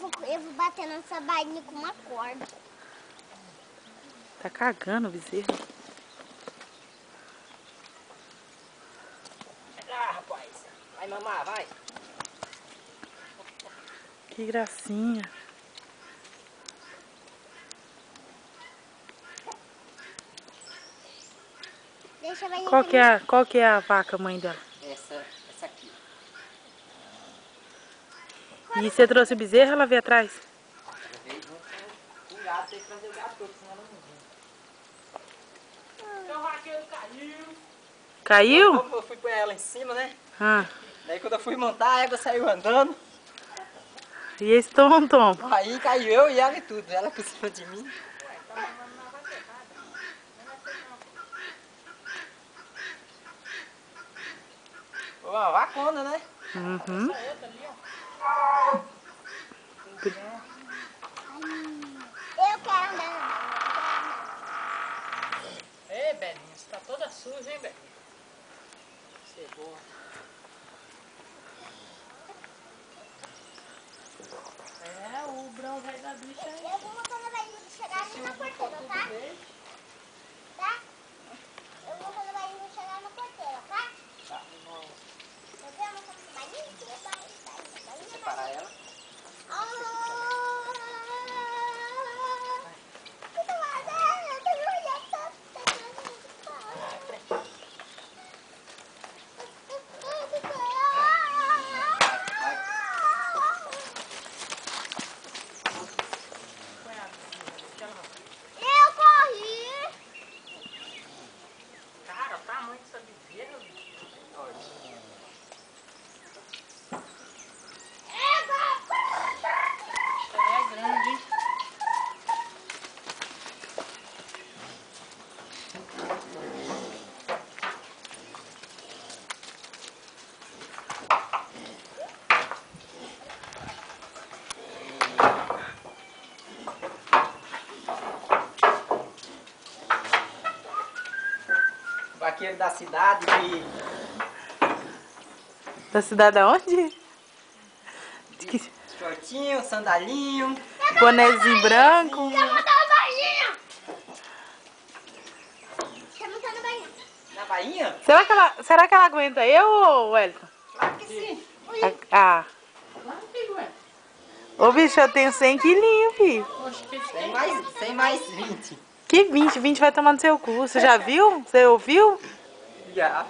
vou bater nessa bainha com uma corda. Tá cagando o bezerro. Ah, rapaz. Vai mamar, vai. Que gracinha. Deixa a bainha Qual que é a vaca, mãe dela? Essa aqui. E você trouxe o bezerro, ela veio atrás? Ela veio junto com o gato, tem que trazer o gato todo, senão ela não vem. Então o vaqueiro caiu. Caiu? Eu fui pôr ela em cima, né? Ah. Daí quando eu fui montar, a égua saiu andando. E esse tom. Aí caiu eu e ela e tudo. Ela por cima de mim. Uma vacona, né? Uhum. eu quero andar. Ei, Belinha, você tá toda suja, hein, Belinha? Você é boa. É, o brão velho da bicha aí. Eu vou botar na bainha de chegar ali na porteira, tá? Tá? Eu vou botar na bainha de chegar na porteira, tá? Tá. Eu vou botar na bainha de chegar Separar ela. Eu corri! Cara, o tamanho dessa bezerra, bicho. Isso aí é grande, hein? Vaqueiro da cidade de... Da cidade aonde? Shortinho, sandalinho. Bonezinho branco. Quer botar na bainha? Quer botar na bainha? Na bainha? Será que ela aguenta eu ou Wellington? Claro que sim. Ah. Claro que ué. Ô, bicho, eu tenho 100 quilinhos, filho. Poxa, que Sem mais 20. Que 20? 20 vai tomar no seu cu. Você já viu? Você ouviu? Já.